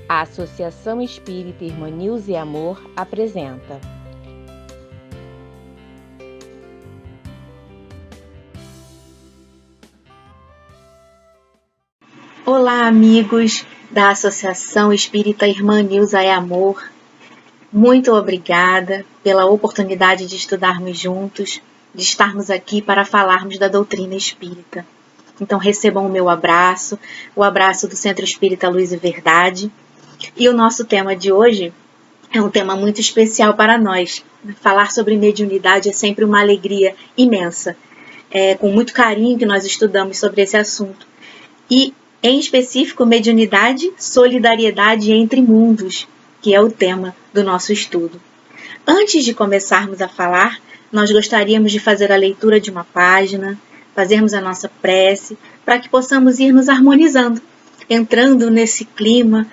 A Associação Espírita Irmã Nilza e Amor apresenta. Olá, amigos da Associação Espírita Irmã Nilza e Amor. Muito obrigada pela oportunidade de estudarmos juntos, de estarmos aqui para falarmos da doutrina espírita. Então recebam o meu abraço, o abraço do Centro Espírita Luz e Verdade. E o nosso tema de hoje é um tema muito especial para nós. Falar sobre mediunidade é sempre uma alegria imensa. É com muito carinho que nós estudamos sobre esse assunto. E, em específico, mediunidade, solidariedade entre mundos, que é o tema do nosso estudo. Antes de começarmos a falar, nós gostaríamos de fazer a leitura de uma página, fazermos a nossa prece, para que possamos ir nos harmonizando, entrando nesse clima,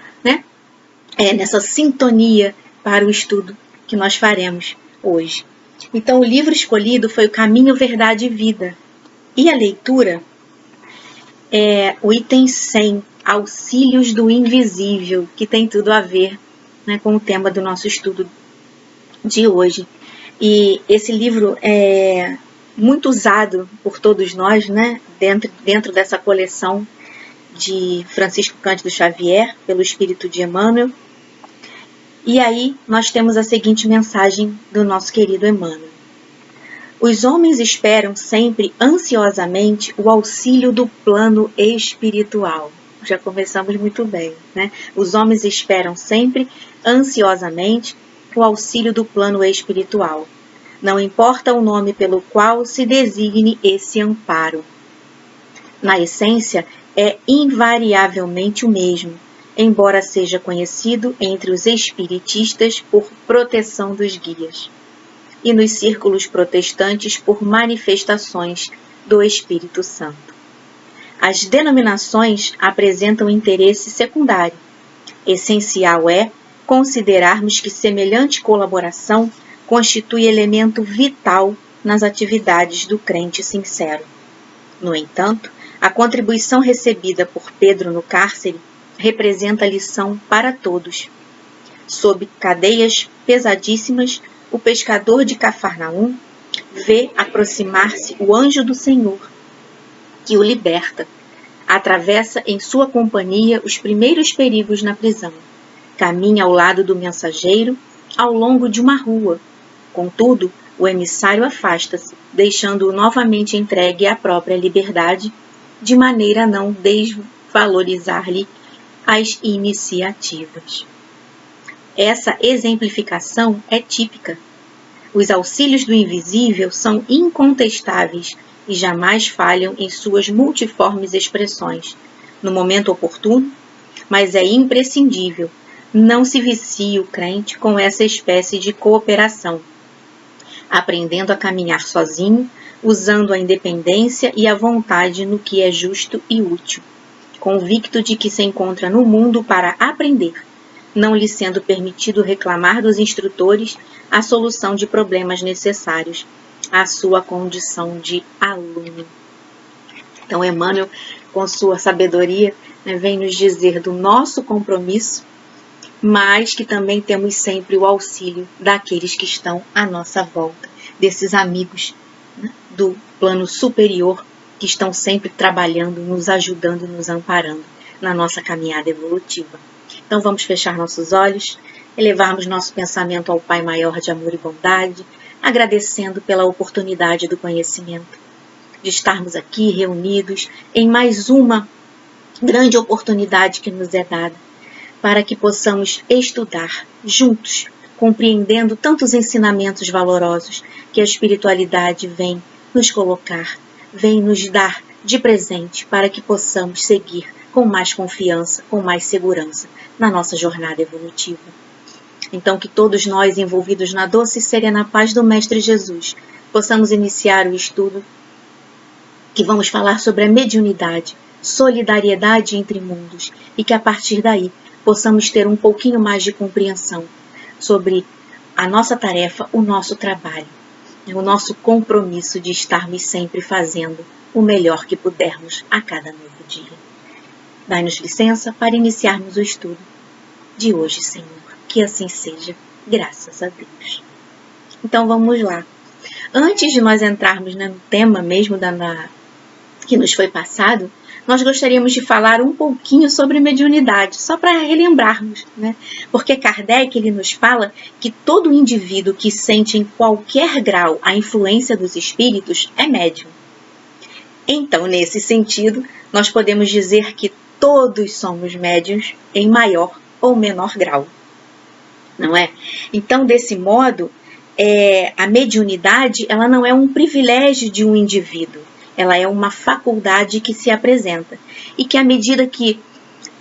nessa sintonia para o estudo que nós faremos hoje. Então, o livro escolhido foi o Caminho, Verdade e Vida. E a leitura é o item 100, Auxílios do Invisível, que tem tudo a ver, com o tema do nosso estudo de hoje. E esse livro é muito usado por todos nós, dentro dessa coleção de Francisco Cândido Xavier, pelo Espírito de Emmanuel. E aí nós temos a seguinte mensagem do nosso querido Emmanuel. Os homens esperam sempre ansiosamente o auxílio do plano espiritual. Já começamos muito bem, Os homens esperam sempre ansiosamente o auxílio do plano espiritual. Não importa o nome pelo qual se designe esse amparo. Na essência, é invariavelmente o mesmo, embora seja conhecido entre os espiritistas por proteção dos guias e nos círculos protestantes por manifestações do Espírito Santo. As denominações apresentam interesse secundário. Essencial é considerarmos que semelhante colaboração constitui elemento vital nas atividades do crente sincero. No entanto, a contribuição recebida por Pedro no cárcere representa lição para todos. Sob cadeias pesadíssimas, o pescador de Cafarnaum vê aproximar-se o anjo do Senhor, que o liberta. Atravessa em sua companhia os primeiros perigos na prisão. Caminha ao lado do mensageiro ao longo de uma rua. Contudo, o emissário afasta-se, deixando-o novamente entregue à própria liberdade, de maneira a não desvalorizar-lhe as iniciativas. Essa exemplificação é típica. Os auxílios do invisível são incontestáveis e jamais falham em suas multiformes expressões, no momento oportuno, mas é imprescindível. Não se vicie o crente com essa espécie de cooperação, aprendendo a caminhar sozinho, usando a independência e a vontade no que é justo e útil, convicto de que se encontra no mundo para aprender, não lhe sendo permitido reclamar dos instrutores a solução de problemas necessários à sua condição de aluno. Então, Emmanuel, com sua sabedoria, vem nos dizer do nosso compromisso, mas que também temos sempre o auxílio daqueles que estão à nossa volta, desses amigos do plano superior que estão sempre trabalhando, nos ajudando, nos amparando na nossa caminhada evolutiva. Então vamos fechar nossos olhos, elevarmos nosso pensamento ao Pai maior de amor e bondade, agradecendo pela oportunidade do conhecimento, de estarmos aqui reunidos em mais uma grande oportunidade que nos é dada, para que possamos estudar juntos, compreendendo tantos ensinamentos valorosos que a espiritualidade vem nos colocar, vem nos dar de presente para que possamos seguir com mais confiança, com mais segurança na nossa jornada evolutiva. Então, que todos nós, envolvidos na doce e serena paz do Mestre Jesus, possamos iniciar o estudo que vamos falar sobre a mediunidade, solidariedade entre mundos, e que a partir daí possamos ter um pouquinho mais de compreensão sobre a nossa tarefa, o nosso trabalho, o nosso compromisso de estarmos sempre fazendo o melhor que pudermos a cada novo dia. Dai-nos licença para iniciarmos o estudo. de hoje, Senhor. Que assim seja, graças a Deus. Então vamos lá. Antes de nós entrarmos no tema mesmo que nos foi passado, nós gostaríamos de falar um pouquinho sobre mediunidade, só para relembrarmos, né? Porque Kardec ele nos fala que todo indivíduo que sente em qualquer grau a influência dos espíritos é médium. Então, nesse sentido, nós podemos dizer que todos somos médiuns em maior ou menor grau, não é? Então, desse modo, a mediunidade ela não é um privilégio de um indivíduo, ela é uma faculdade que se apresenta e que, à medida que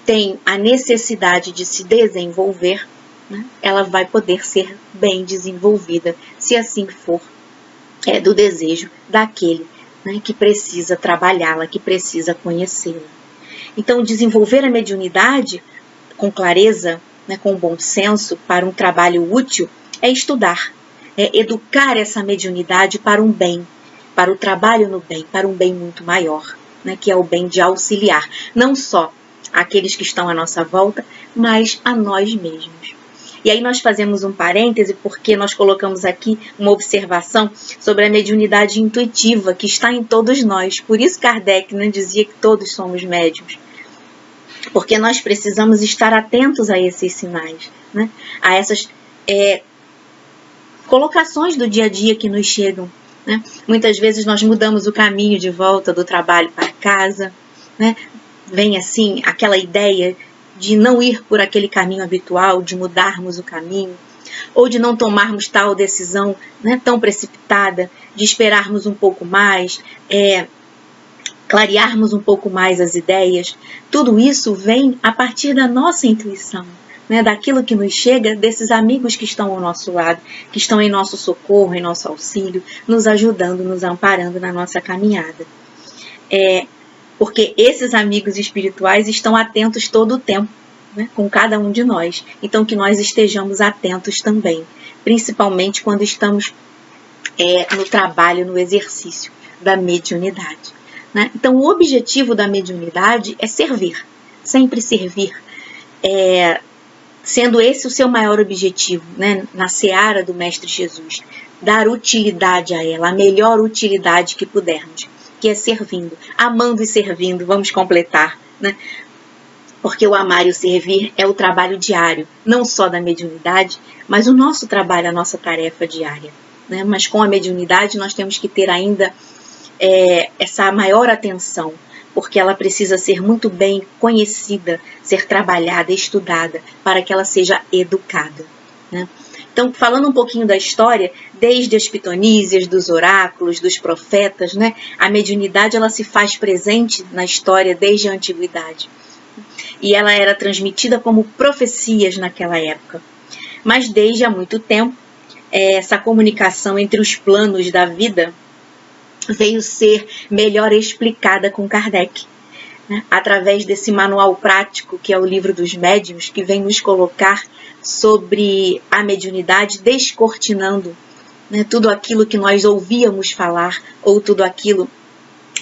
tem a necessidade de se desenvolver, né, ela vai poder ser bem desenvolvida, se assim for do desejo daquele, né, que precisa trabalhá-la, que precisa conhecê-la. Então, desenvolver a mediunidade com clareza, né, com bom senso, para um trabalho útil, é estudar, é educar essa mediunidade para um bem, para o trabalho no bem, para um bem muito maior, né, que é o bem de auxiliar, não só aqueles que estão à nossa volta, mas a nós mesmos. E aí nós fazemos um parêntese, porque nós colocamos aqui uma observação sobre a mediunidade intuitiva, que está em todos nós. Por isso Kardec não dizia que todos somos médiuns. Porque nós precisamos estar atentos a esses sinais, né, a essas colocações do dia a dia que nos chegam. Né? Muitas vezes nós mudamos o caminho de volta do trabalho para casa, né? Vem assim aquela ideia de não ir por aquele caminho habitual, de mudarmos o caminho, ou de não tomarmos tal decisão, né, tão precipitada, de esperarmos um pouco mais, clarearmos um pouco mais as ideias. Tudo isso vem a partir da nossa intuição, né, daquilo que nos chega desses amigos que estão ao nosso lado, que estão em nosso socorro, em nosso auxílio, nos ajudando, nos amparando na nossa caminhada. Porque esses amigos espirituais estão atentos todo o tempo, né, com cada um de nós. Então, que nós estejamos atentos também, principalmente quando estamos no trabalho, no exercício da mediunidade. Né? Então, o objetivo da mediunidade é servir, sempre servir, sendo esse o seu maior objetivo, né, na seara do Mestre Jesus, dar utilidade a ela, a melhor utilidade que pudermos, que é servindo, amando e servindo, vamos completar, né? Porque o amar e o servir é o trabalho diário, não só da mediunidade, mas o nosso trabalho, a nossa tarefa diária, né? Mas com a mediunidade nós temos que ter ainda essa maior atenção, porque ela precisa ser muito bem conhecida, ser trabalhada, estudada, para que ela seja educada, né? Então, falando um pouquinho da história, desde as pitonísias, dos oráculos, dos profetas, né, a mediunidade ela se faz presente na história desde a antiguidade. E ela era transmitida como profecias naquela época. Mas desde há muito tempo, essa comunicação entre os planos da vida veio ser melhor explicada com Kardec, né, através desse manual prático que é o Livro dos Médiuns, que vem nos colocar sobre a mediunidade, descortinando, né, tudo aquilo que nós ouvíamos falar ou tudo aquilo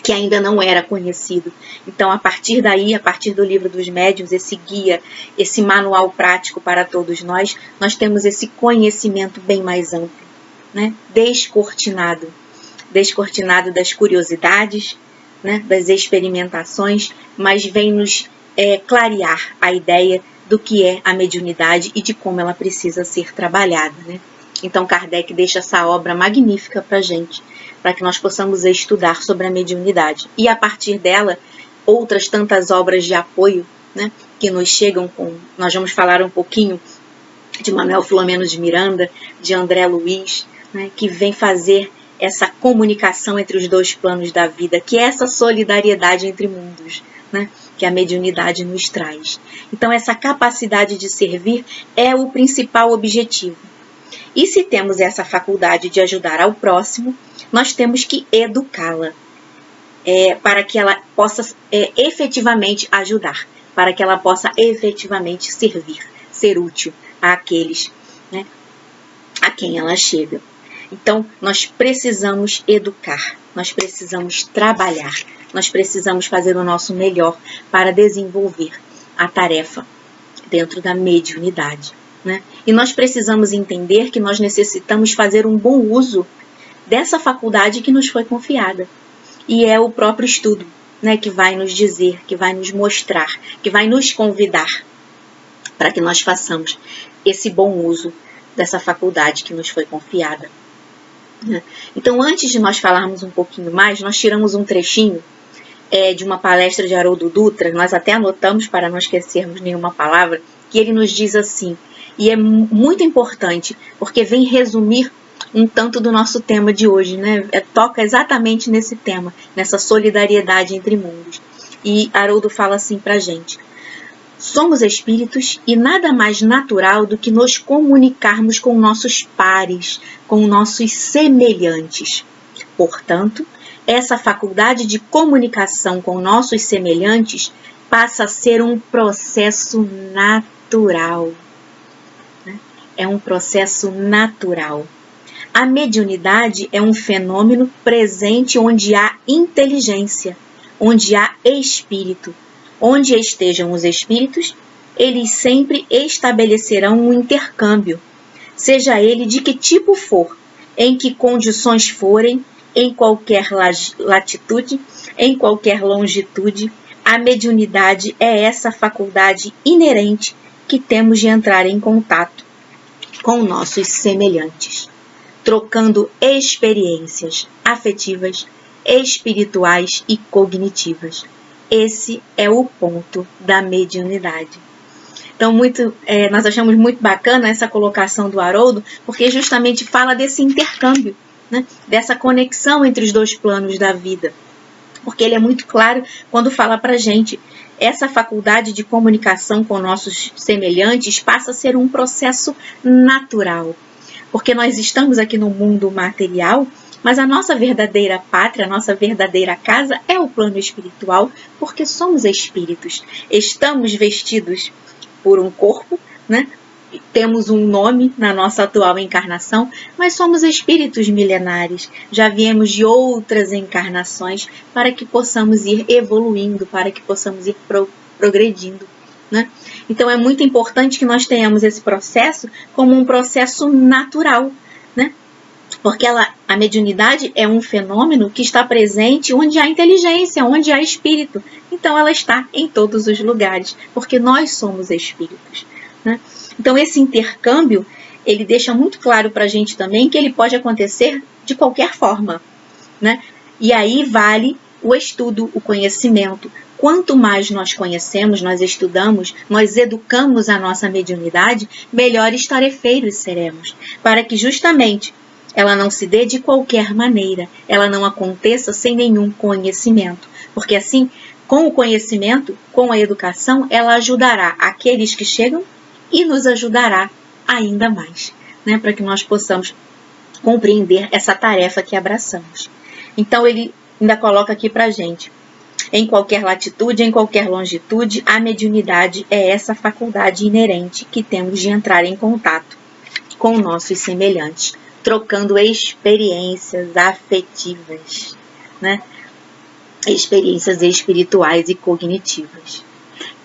que ainda não era conhecido. Então, a partir daí, a partir do Livro dos Médiuns, esse guia, esse manual prático para todos nós, nós temos esse conhecimento bem mais amplo, né, descortinado das curiosidades, né, das experimentações, mas vem nos clarear a ideia do que é a mediunidade e de como ela precisa ser trabalhada, né? Então Kardec deixa essa obra magnífica para a gente, para que nós possamos estudar sobre a mediunidade. E a partir dela, outras tantas obras de apoio, né, que nos chegam com... Nós vamos falar um pouquinho de Manuel Filomeno de Miranda, de André Luiz, né, que vem fazer essa comunicação entre os dois planos da vida, que é essa solidariedade entre mundos, né, que a mediunidade nos traz. Então, essa capacidade de servir é o principal objetivo. E se temos essa faculdade de ajudar ao próximo, nós temos que educá-la, para que ela possa efetivamente ajudar, para que ela possa efetivamente servir, ser útil àqueles, né, a quem ela chega. Então, nós precisamos educar, nós precisamos trabalhar, nós precisamos fazer o nosso melhor para desenvolver a tarefa dentro da mediunidade, né? E nós precisamos entender que nós necessitamos fazer um bom uso dessa faculdade que nos foi confiada. E é o próprio estudo, né, que vai nos dizer, que vai nos mostrar, que vai nos convidar para que nós façamos esse bom uso dessa faculdade que nos foi confiada. Então, antes de nós falarmos um pouquinho mais, nós tiramos um trechinho de uma palestra de Haroldo Dutra, nós até anotamos para não esquecermos nenhuma palavra, que ele nos diz assim, e é muito importante, porque vem resumir um tanto do nosso tema de hoje, né? Toca exatamente nesse tema, nessa solidariedade entre mundos. E Haroldo fala assim pra gente: somos espíritos e nada mais natural do que nos comunicarmos com nossos pares, com nossos semelhantes. Portanto, essa faculdade de comunicação com nossos semelhantes passa a ser um processo natural. É um processo natural. A mediunidade é um fenômeno presente onde há inteligência, onde há espírito. Onde estejam os espíritos, eles sempre estabelecerão um intercâmbio, seja ele de que tipo for, em que condições forem, em qualquer latitude, em qualquer longitude. A mediunidade é essa faculdade inerente que temos de entrar em contato com nossos semelhantes, trocando experiências afetivas, espirituais e cognitivas. Esse é o ponto da mediunidade. Então, nós achamos muito bacana essa colocação do Haroldo, porque justamente fala desse intercâmbio, né? Dessa conexão entre os dois planos da vida. Porque ele é muito claro quando fala para a gente, essa faculdade de comunicação com nossos semelhantes passa a ser um processo natural. Porque nós estamos aqui no mundo material, mas a nossa verdadeira pátria, a nossa verdadeira casa é o plano espiritual, porque somos espíritos. Estamos vestidos por um corpo, né? Temos um nome na nossa atual encarnação, mas somos espíritos milenares. Já viemos de outras encarnações para que possamos ir evoluindo, para que possamos ir progredindo, né? Então é muito importante que nós tenhamos esse processo como um processo natural, né? Porque a mediunidade é um fenômeno que está presente onde há inteligência, onde há espírito. Então ela está em todos os lugares, porque nós somos espíritos, né? Então esse intercâmbio, ele deixa muito claro para a gente também que ele pode acontecer de qualquer forma, né? E aí vale o estudo, o conhecimento. Quanto mais nós conhecemos, nós estudamos, nós educamos a nossa mediunidade, melhores tarefeiros seremos, para que justamente ela não se dê de qualquer maneira, ela não aconteça sem nenhum conhecimento, porque assim, com o conhecimento, com a educação, ela ajudará aqueles que chegam e nos ajudará ainda mais, né, para que nós possamos compreender essa tarefa que abraçamos. Então ele ainda coloca aqui para a gente, em qualquer latitude, em qualquer longitude, a mediunidade é essa faculdade inerente que temos de entrar em contato com nossos semelhantes, trocando experiências afetivas, né? Experiências espirituais e cognitivas.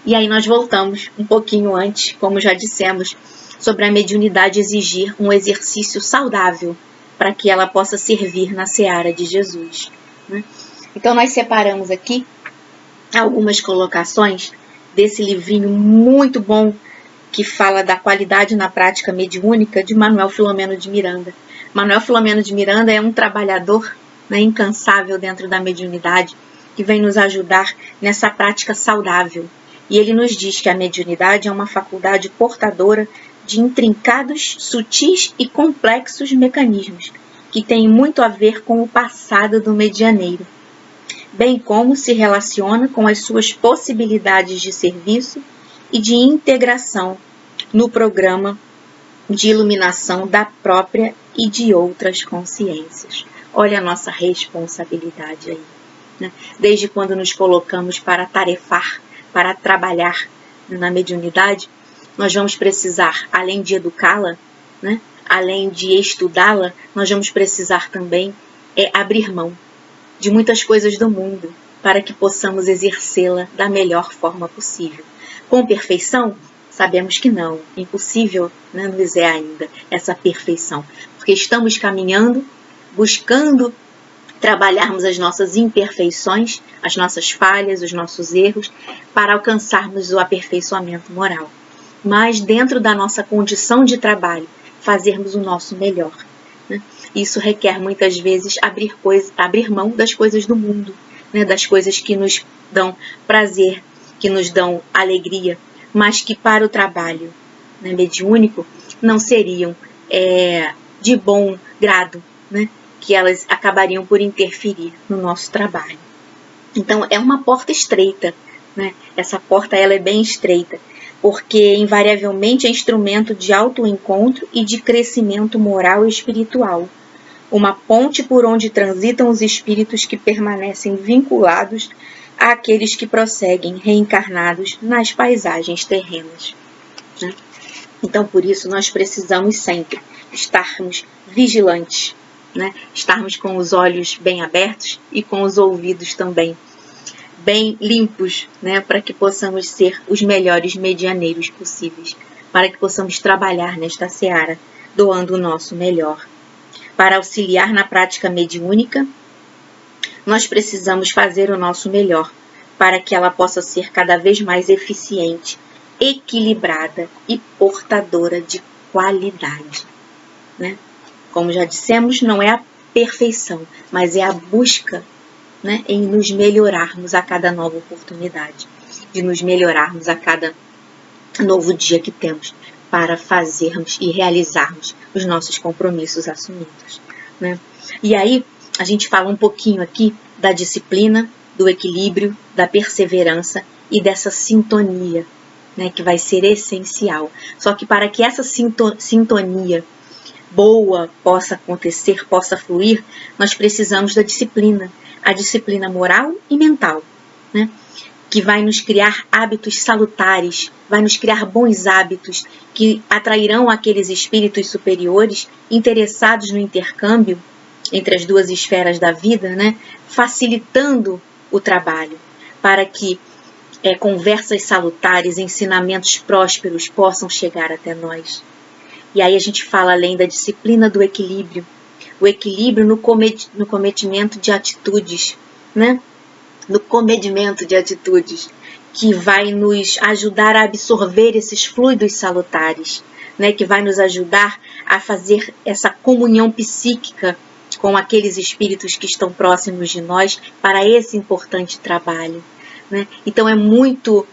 E aí nós voltamos um pouquinho antes, como já dissemos, sobre a mediunidade exigir um exercício saudável para que ela possa servir na seara de Jesus, né? Então nós separamos aqui algumas colocações desse livrinho muito bom que fala da qualidade na prática mediúnica de Manuel Filomeno de Miranda. Manuel Filomeno de Miranda é um trabalhador, né, incansável dentro da mediunidade, que vem nos ajudar nessa prática saudável. E ele nos diz que a mediunidade é uma faculdade portadora de intrincados, sutis e complexos mecanismos, que têm muito a ver com o passado do medianeiro, bem como se relaciona com as suas possibilidades de serviço e de integração no programa de iluminação da própria e de outras consciências. Olha a nossa responsabilidade aí, né? Desde quando nos colocamos para tarefar, para trabalhar na mediunidade, nós vamos precisar, além de educá-la, né, além de estudá-la, nós vamos precisar também abrir mão de muitas coisas do mundo para que possamos exercê-la da melhor forma possível. Com perfeição? Sabemos que não, impossível, né, nos é ainda essa perfeição, porque estamos caminhando, buscando trabalharmos as nossas imperfeições, as nossas falhas, os nossos erros, para alcançarmos o aperfeiçoamento moral. Mas dentro da nossa condição de trabalho, fazermos o nosso melhor. Né? Isso requer muitas vezes abrir mão das coisas do mundo, né? Das coisas que nos dão prazer, que nos dão alegria, mas que para o trabalho, né, mediúnico não seriam de bom grado, né? Que elas acabariam por interferir no nosso trabalho. Então é uma porta estreita, né? Essa porta ela é bem estreita, porque invariavelmente é instrumento de autoencontro e de crescimento moral e espiritual. Uma ponte por onde transitam os espíritos que permanecem vinculados àqueles que prosseguem reencarnados nas paisagens terrenas. Né? Então, por isso, nós precisamos sempre estarmos vigilantes, né? Estarmos com os olhos bem abertos e com os ouvidos também bem limpos, né? Para que possamos ser os melhores medianeiros possíveis, para que possamos trabalhar nesta seara, doando o nosso melhor. Para auxiliar na prática mediúnica, nós precisamos fazer o nosso melhor, para que ela possa ser cada vez mais eficiente, equilibrada e portadora de qualidade. Né? Como já dissemos, não é a perfeição, mas é a busca, né, em nos melhorarmos a cada nova oportunidade, de nos melhorarmos a cada novo dia que temos para fazermos e realizarmos os nossos compromissos assumidos. Né? E aí, a gente fala um pouquinho aqui da disciplina, do equilíbrio, da perseverança e dessa sintonia, né, que vai ser essencial. Só que para que essa sintonia boa possa acontecer, possa fluir, nós precisamos da disciplina, a disciplina moral e mental, né? Que vai nos criar hábitos salutares, vai nos criar bons hábitos que atrairão aqueles espíritos superiores interessados no intercâmbio entre as duas esferas da vida, né? Facilitando o trabalho, para que conversas salutares, ensinamentos prósperos possam chegar até nós. E aí a gente fala além da disciplina do equilíbrio, o equilíbrio no cometimento de atitudes, né? No comedimento de atitudes, que vai nos ajudar a absorver esses fluidos salutares, né? Que vai nos ajudar a fazer essa comunhão psíquica com aqueles espíritos que estão próximos de nós para esse importante trabalho. Né? Então é muito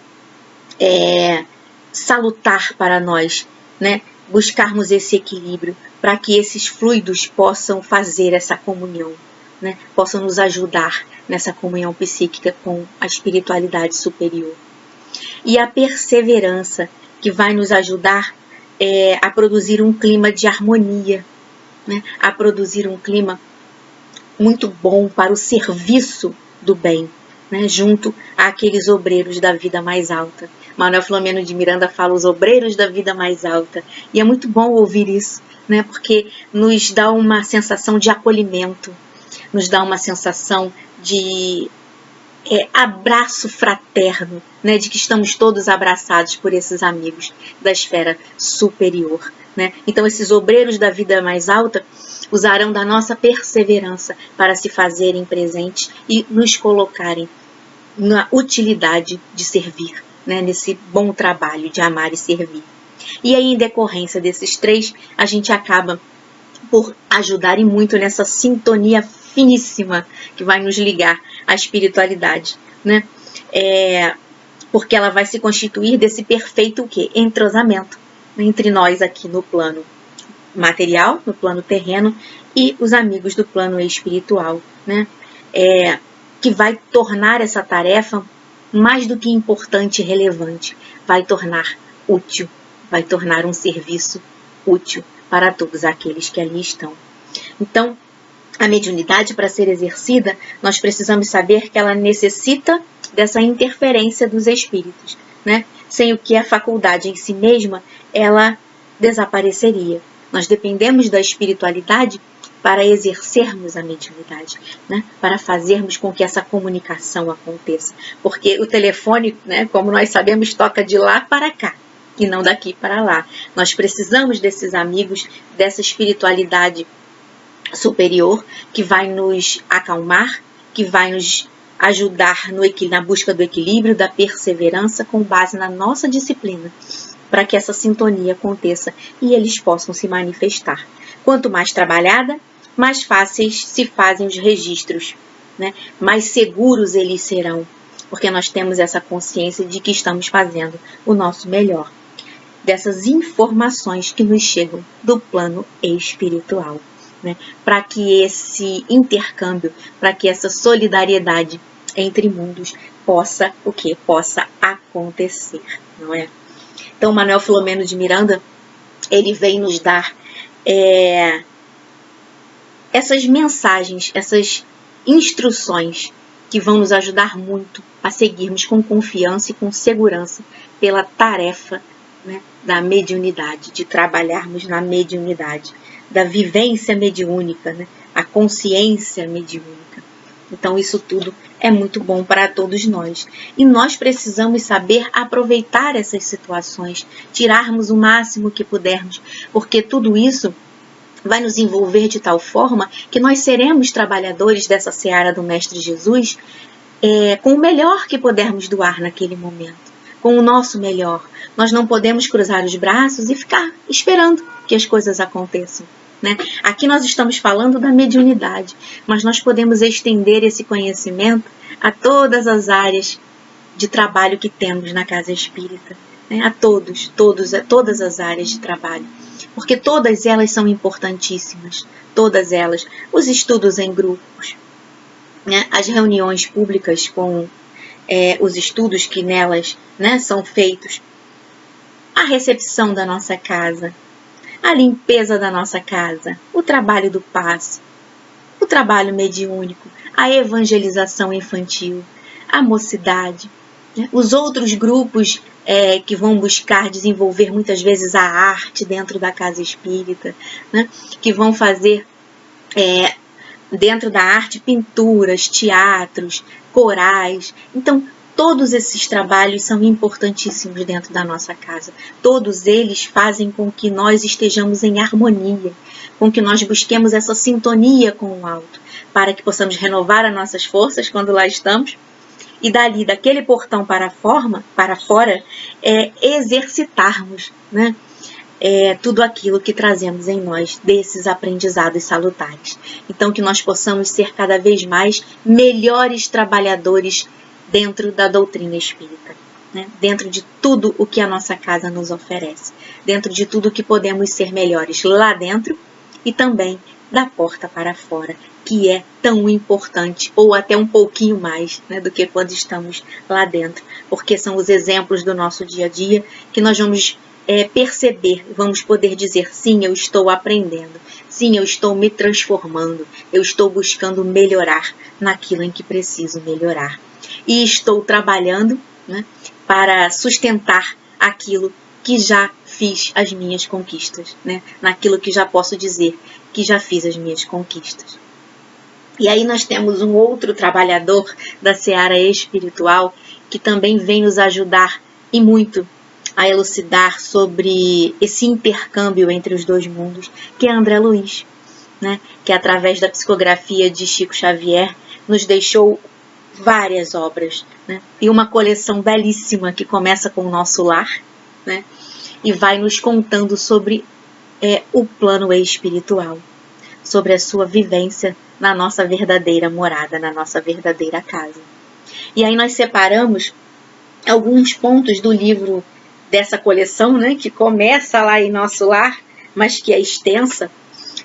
salutar para nós, né? Buscarmos esse equilíbrio para que esses fluidos possam fazer essa comunhão, né? Possam nos ajudar nessa comunhão psíquica com a espiritualidade superior. E a perseverança, que vai nos ajudar a produzir um clima de harmonia, né? A produzir um clima muito bom para o serviço do bem, né? Junto àqueles obreiros da vida mais alta. Manuel Filomeno de Miranda fala os obreiros da vida mais alta. E é muito bom ouvir isso, né? Porque nos dá uma sensação de acolhimento, nos dá uma sensação de abraço fraterno, né? De que estamos todos abraçados por esses amigos da esfera superior. Né? Então, esses obreiros da vida mais alta usarão da nossa perseverança para se fazerem presentes e nos colocarem na utilidade de servir, né? Nesse bom trabalho de amar e servir. E aí, em decorrência desses três, a gente acaba por ajudar e muito nessa sintonia finíssima que vai nos ligar à espiritualidade, né? Porque ela vai se constituir desse perfeito o quê? Entrosamento entre nós aqui no plano material, no plano terreno, e os amigos do plano espiritual, né? Que vai tornar essa tarefa mais do que importante e relevante, vai tornar útil, vai tornar um serviço útil para todos aqueles que ali estão. Então, a mediunidade, para ser exercida, nós precisamos saber que ela necessita dessa interferência dos espíritos, né? Sem o que a faculdade em si mesma, ela desapareceria. Nós dependemos da espiritualidade para exercermos a mediunidade, né? Para fazermos com que essa comunicação aconteça. Porque o telefone, né, como nós sabemos, toca de lá para cá. e não daqui para lá. Nós precisamos desses amigos, dessa espiritualidade superior que vai nos acalmar, que vai nos ajudar na busca do equilíbrio, da perseverança, com base na nossa disciplina, para que essa sintonia aconteça e eles possam se manifestar. Quanto mais trabalhada, mais fáceis se fazem os registros, né? Mais seguros eles serão, porque nós temos essa consciência de que estamos fazendo o nosso melhor, dessas informações que nos chegam do plano espiritual, né? Para que esse intercâmbio, para que essa solidariedade entre mundos possa acontecer, não é? Então, Manuel Filomeno de Miranda, ele vem nos dar essas mensagens, essas instruções que vão nos ajudar muito a seguirmos com confiança e com segurança pela tarefa, né, da mediunidade, de trabalharmos na mediunidade, da vivência mediúnica, né, a consciência mediúnica. Então, isso tudo é muito bom para todos nós. E nós precisamos saber aproveitar essas situações, tirarmos o máximo que pudermos, porque tudo isso vai nos envolver de tal forma que nós seremos trabalhadores dessa seara do Mestre Jesus com o melhor que pudermos doar naquele momento, com o nosso melhor. Nós não podemos cruzar os braços e ficar esperando que as coisas aconteçam, né? Aqui nós estamos falando da mediunidade, mas nós podemos estender esse conhecimento a todas as áreas de trabalho que temos na Casa Espírita, né? A todas as áreas de trabalho, porque todas elas são importantíssimas, todas elas, os estudos em grupos, né? As reuniões públicas com os estudos que nelas, né, são feitos, a recepção da nossa casa, a limpeza da nossa casa, o trabalho do passe, o trabalho mediúnico, a evangelização infantil, a mocidade, né? Os outros grupos que vão buscar desenvolver muitas vezes a arte dentro da Casa Espírita, né? Que vão fazer dentro da arte pinturas, teatros, corais. Então, todos esses trabalhos são importantíssimos dentro da nossa casa. Todos eles fazem com que nós estejamos em harmonia, com que nós busquemos essa sintonia com o alto, para que possamos renovar as nossas forças quando lá estamos, e dali, daquele portão para fora, exercitarmos, né? Tudo aquilo que trazemos em nós, desses aprendizados salutares. Então, que nós possamos ser cada vez mais melhores trabalhadores dentro da doutrina espírita, né? Dentro de tudo o que a nossa casa nos oferece, dentro de tudo que podemos ser melhores lá dentro e também da porta para fora, que é tão importante, ou até um pouquinho mais, né, do que quando estamos lá dentro, porque são os exemplos do nosso dia a dia que nós vamos perceber, vamos poder dizer: sim, eu estou aprendendo, sim, eu estou me transformando, eu estou buscando melhorar naquilo em que preciso melhorar. E estou trabalhando, né, para sustentar aquilo que já fiz as minhas conquistas, né, naquilo que já posso dizer que já fiz as minhas conquistas. E aí nós temos um outro trabalhador da seara espiritual que também vem nos ajudar e muito a elucidar sobre esse intercâmbio entre os dois mundos, que é André Luiz, né, que através da psicografia de Chico Xavier nos deixou várias obras, né? E uma coleção belíssima que começa com o Nosso Lar, né? E vai nos contando sobre o plano espiritual, sobre a sua vivência na nossa verdadeira morada, na nossa verdadeira casa. E aí nós separamos alguns pontos do livro dessa coleção, né? Que começa lá em Nosso Lar, mas que é extensa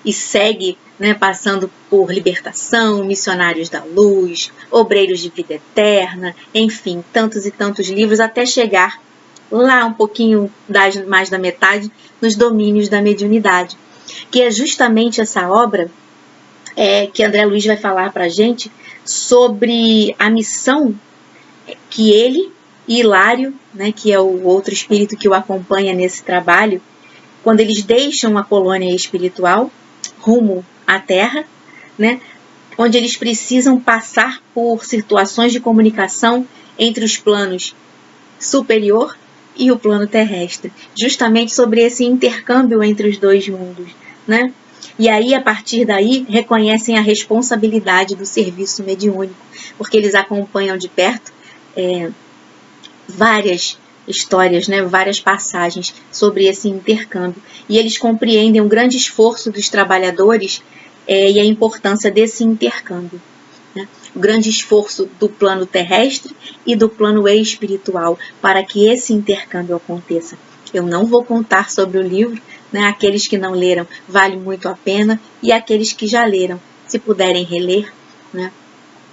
e segue, né, passando por Libertação, Missionários da Luz, Obreiros de Vida Eterna, enfim, tantos e tantos livros, até chegar lá um pouquinho mais da metade, nos Domínios da Mediunidade, que é justamente essa obra que André Luiz vai falar para a gente sobre a missão que ele e Hilário, né, que é o outro espírito que o acompanha nesse trabalho, quando eles deixam a colônia espiritual rumo à Terra, né, onde eles precisam passar por situações de comunicação entre os planos superior e o plano terrestre, justamente sobre esse intercâmbio entre os dois mundos, né? E aí, a partir daí, reconhecem a responsabilidade do serviço mediúnico, porque eles acompanham de perto várias histórias, né, várias passagens sobre esse intercâmbio. E eles compreendem o grande esforço dos trabalhadores e a importância desse intercâmbio. Né? O grande esforço do plano terrestre e do plano espiritual para que esse intercâmbio aconteça. Eu não vou contar sobre o livro, né? Aqueles que não leram, vale muito a pena, e aqueles que já leram, se puderem reler, né?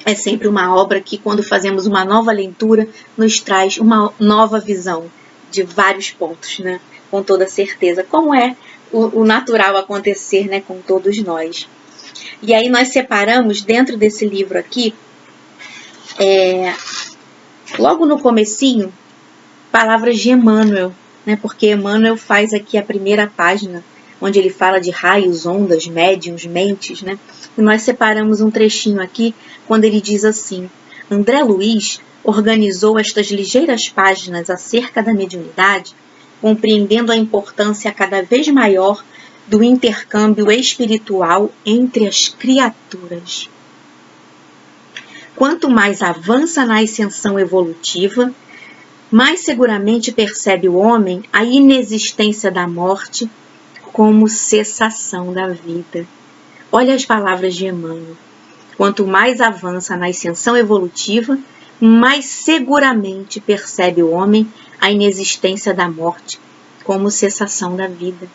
É sempre uma obra que, quando fazemos uma nova leitura, nos traz uma nova visão de vários pontos, né? Com toda certeza, como é o natural acontecer, né? Com todos nós. E aí nós separamos, dentro desse livro aqui, logo no comecinho, palavras de Emmanuel, né? Porque Emmanuel faz aqui a primeira página, onde ele fala de raios, ondas, médiuns, mentes, né? E nós separamos um trechinho aqui, quando ele diz assim: André Luiz organizou estas ligeiras páginas acerca da mediunidade, compreendendo a importância cada vez maior do intercâmbio espiritual entre as criaturas. Quanto mais avança na ascensão evolutiva, mais seguramente percebe o homem a inexistência da morte como cessação da vida. Olha as palavras de Emmanuel. Quanto mais avança na ascensão evolutiva, mais seguramente percebe o homem a inexistência da morte como cessação da vida.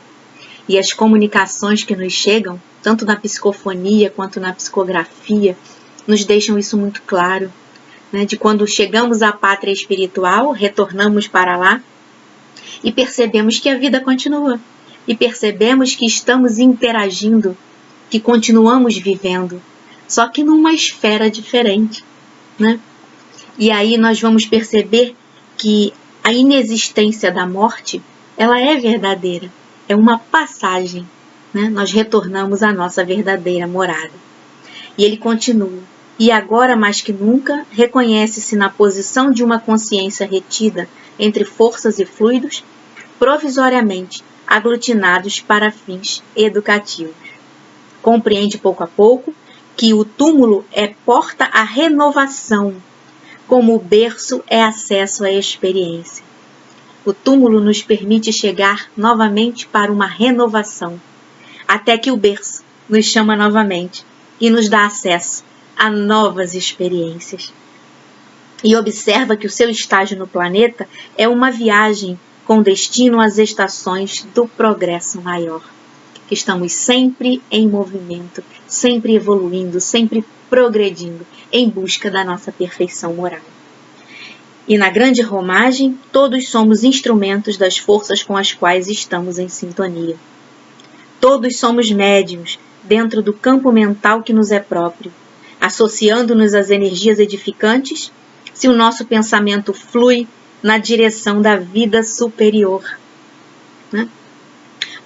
E as comunicações que nos chegam, tanto na psicofonia quanto na psicografia, nos deixam isso muito claro. De quando chegamos à pátria espiritual, retornamos para lá e percebemos que a vida continua. E percebemos que estamos interagindo, que continuamos vivendo, só que numa esfera diferente, né? E aí nós vamos perceber que a inexistência da morte, ela é verdadeira, é uma passagem, né? Nós retornamos à nossa verdadeira morada. E ele continua. E agora, mais que nunca, reconhece-se na posição de uma consciência retida entre forças e fluidos, provisoriamente aglutinados para fins educativos. Compreende pouco a pouco que o túmulo é porta à renovação, como o berço é acesso à experiência. O túmulo nos permite chegar novamente para uma renovação, até que o berço nos chama novamente e nos dá acesso a novas experiências. E observa que o seu estágio no planeta é uma viagem com destino às estações do progresso maior. Que estamos sempre em movimento, sempre evoluindo, sempre progredindo em busca da nossa perfeição moral. E na grande romagem, todos somos instrumentos das forças com as quais estamos em sintonia. Todos somos médiuns dentro do campo mental que nos é próprio, associando-nos às energias edificantes, se o nosso pensamento flui na direção da vida superior, né?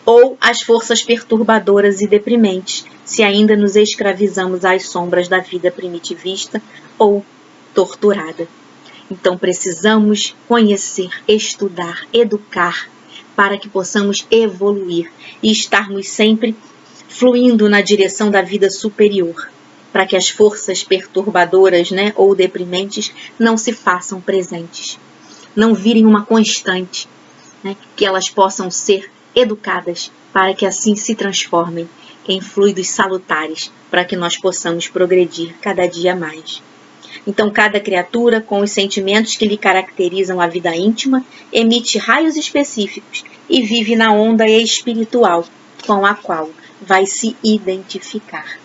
Ou às forças perturbadoras e deprimentes, se ainda nos escravizamos às sombras da vida primitivista ou torturada. Então precisamos conhecer, estudar, educar, para que possamos evoluir e estarmos sempre fluindo na direção da vida superior, para que as forças perturbadoras, né, ou deprimentes não se façam presentes, não virem uma constante, né, que elas possam ser educadas para que assim se transformem em fluidos salutares, para que nós possamos progredir cada dia mais. Então, cada criatura, com os sentimentos que lhe caracterizam a vida íntima, emite raios específicos e vive na onda espiritual com a qual vai se identificar.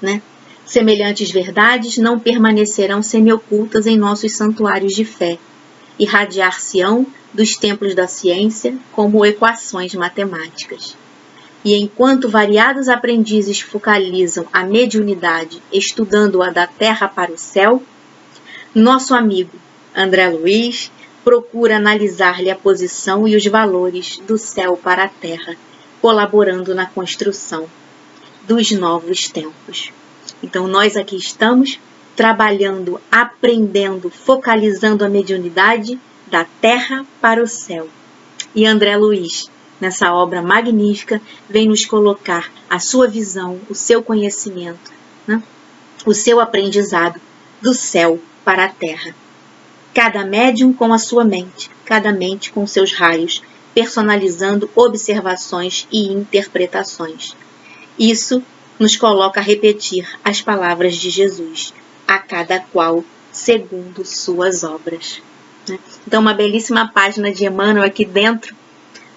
Né? Semelhantes verdades não permanecerão semiocultas em nossos santuários de fé, irradiar-se-ão dos templos da ciência como equações matemáticas. E enquanto variados aprendizes focalizam a mediunidade, estudando-a da terra para o céu, nosso amigo André Luiz procura analisar-lhe a posição e os valores do céu para a terra, colaborando na construção dos novos tempos. Então, nós aqui estamos trabalhando, aprendendo, focalizando a mediunidade da terra para o céu. E André Luiz, nessa obra magnífica, vem nos colocar a sua visão, o seu conhecimento, né? O seu aprendizado do céu para a terra. Cada médium com a sua mente, cada mente com seus raios, personalizando observações e interpretações. Isso nos coloca a repetir as palavras de Jesus, a cada qual segundo suas obras. Então, uma belíssima página de Emmanuel aqui dentro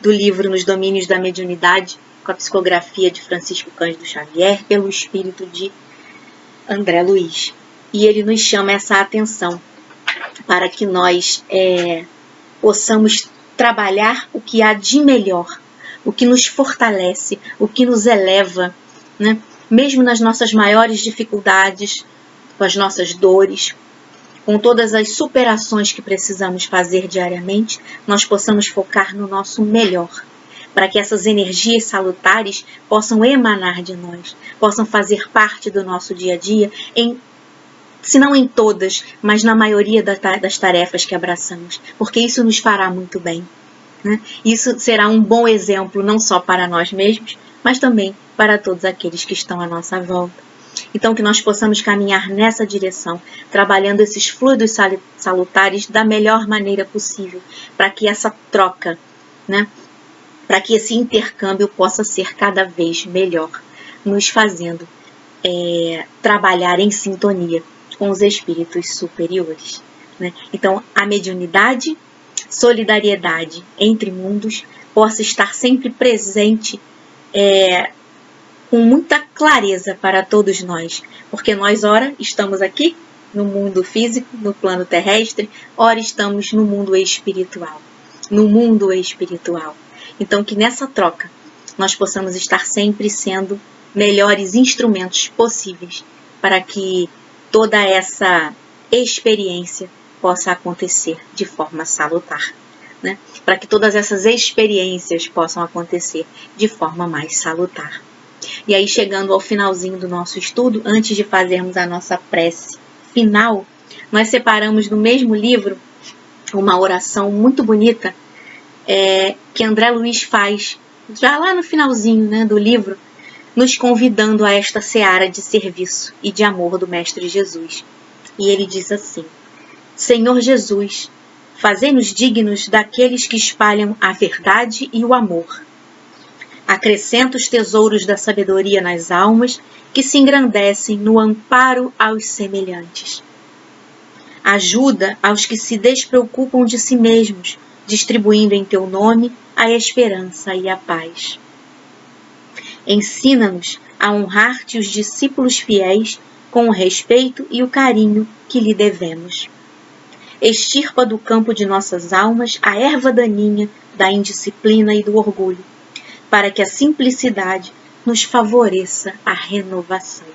do livro Nos Domínios da Mediunidade, com a psicografia de Francisco Cândido Xavier, pelo espírito de André Luiz. E ele nos chama essa atenção para que nós possamos trabalhar o que há de melhor, o que nos fortalece, o que nos eleva, né? Mesmo nas nossas maiores dificuldades, com as nossas dores, com todas as superações que precisamos fazer diariamente, nós possamos focar no nosso melhor, para que essas energias salutares possam emanar de nós, possam fazer parte do nosso dia a dia, se não em todas, mas na maioria das tarefas que abraçamos, porque isso nos fará muito bem, né? Isso será um bom exemplo não só para nós mesmos, mas também para todos aqueles que estão à nossa volta. Então, que nós possamos caminhar nessa direção, trabalhando esses fluidos salutares da melhor maneira possível, para que essa troca, né, para que esse intercâmbio possa ser cada vez melhor, nos fazendo trabalhar em sintonia com os espíritos superiores, né? Então, a mediunidade, solidariedade entre mundos, possa estar sempre presente com muita clareza para todos nós, porque nós, ora, estamos aqui no mundo físico, no plano terrestre, ora, estamos no mundo espiritual. Então, que nessa troca nós possamos estar sempre sendo melhores instrumentos possíveis para que toda essa experiência possa acontecer de forma salutar, né? Para que todas essas experiências possam acontecer de forma mais salutar. E aí, chegando ao finalzinho do nosso estudo, antes de fazermos a nossa prece final, nós separamos no mesmo livro uma oração muito bonita que André Luiz faz, já lá no finalzinho, né, do livro, nos convidando a esta seara de serviço e de amor do Mestre Jesus. E ele diz assim: Senhor Jesus, fazei-nos dignos daqueles que espalham a verdade e o amor. Acrescenta os tesouros da sabedoria nas almas que se engrandecem no amparo aos semelhantes. Ajuda aos que se despreocupam de si mesmos, distribuindo em teu nome a esperança e a paz. Ensina-nos a honrar-te os discípulos fiéis com o respeito e o carinho que lhe devemos. Extirpa do campo de nossas almas a erva daninha da indisciplina e do orgulho, para que a simplicidade nos favoreça a renovação.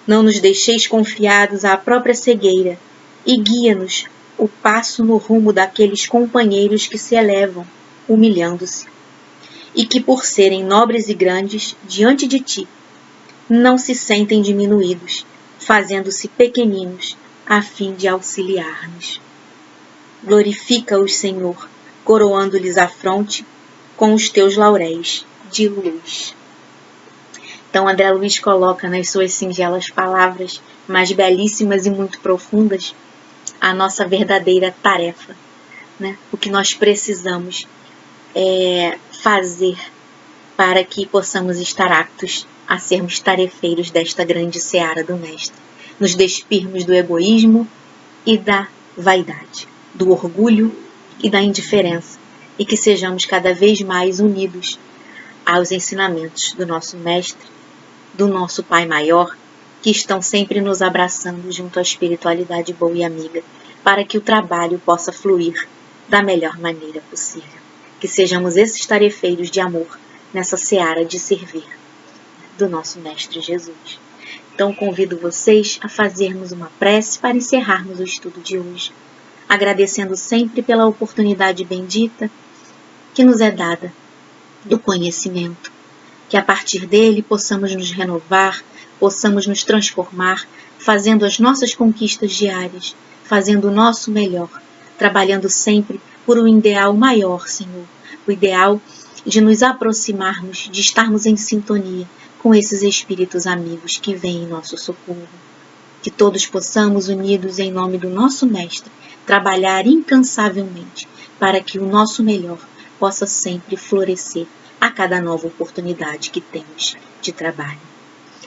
Não nos deixeis confiados à própria cegueira e guia-nos o passo no rumo daqueles companheiros que se elevam, humilhando-se, e que, por serem nobres e grandes diante de ti, não se sentem diminuídos, fazendo-se pequeninos, a fim de auxiliar-nos. Glorifica-os, Senhor, coroando-lhes a fronte com os teus lauréis de luz. Então, André Luiz coloca nas suas singelas palavras, mas belíssimas e muito profundas, a nossa verdadeira tarefa, né? O que nós precisamos fazer para que possamos estar aptos a sermos tarefeiros desta grande seara do Mestre. Nos despirmos do egoísmo e da vaidade, do orgulho e da indiferença, e que sejamos cada vez mais unidos aos ensinamentos do nosso Mestre, do nosso Pai Maior, que estão sempre nos abraçando junto à espiritualidade boa e amiga, para que o trabalho possa fluir da melhor maneira possível. Que sejamos esses tarefeiros de amor nessa seara de servir do nosso Mestre Jesus. Então, convido vocês a fazermos uma prece para encerrarmos o estudo de hoje, agradecendo sempre pela oportunidade bendita que nos é dada do conhecimento, que a partir dele possamos nos renovar, possamos nos transformar, fazendo as nossas conquistas diárias, fazendo o nosso melhor, trabalhando sempre por um ideal maior, Senhor, o ideal de nos aproximarmos, de estarmos em sintonia com esses espíritos amigos que vêm em nosso socorro. Que todos possamos, unidos em nome do nosso Mestre, trabalhar incansavelmente para que o nosso melhor possa sempre florescer a cada nova oportunidade que temos de trabalho.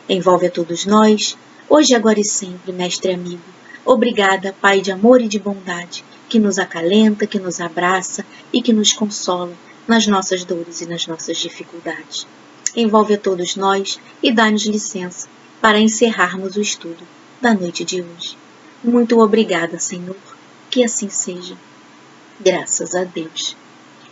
Envolve a todos nós, hoje, agora e sempre, Mestre amigo. Obrigada, Pai de amor e de bondade, que nos acalenta, que nos abraça e que nos consola nas nossas dores e nas nossas dificuldades. Envolve a todos nós e dá-nos licença para encerrarmos o estudo da noite de hoje. Muito obrigada, Senhor, que assim seja. Graças a Deus.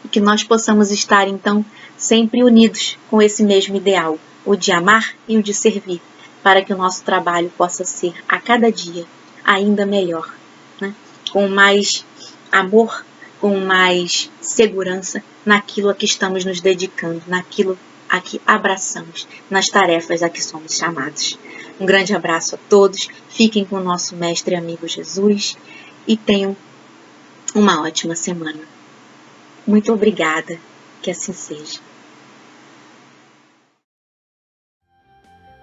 E que nós possamos estar, então, sempre unidos com esse mesmo ideal, o de amar e o de servir, para que o nosso trabalho possa ser, a cada dia, ainda melhor, né? Com mais amor, com mais segurança naquilo a que estamos nos dedicando, naquilo a que abraçamos, nas tarefas a que somos chamados. Um grande abraço a todos, fiquem com o nosso Mestre e amigo Jesus e tenham uma ótima semana. Muito obrigada, que assim seja.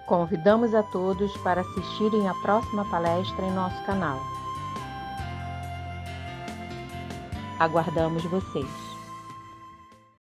Convidamos a todos para assistirem à próxima palestra em nosso canal. Aguardamos vocês!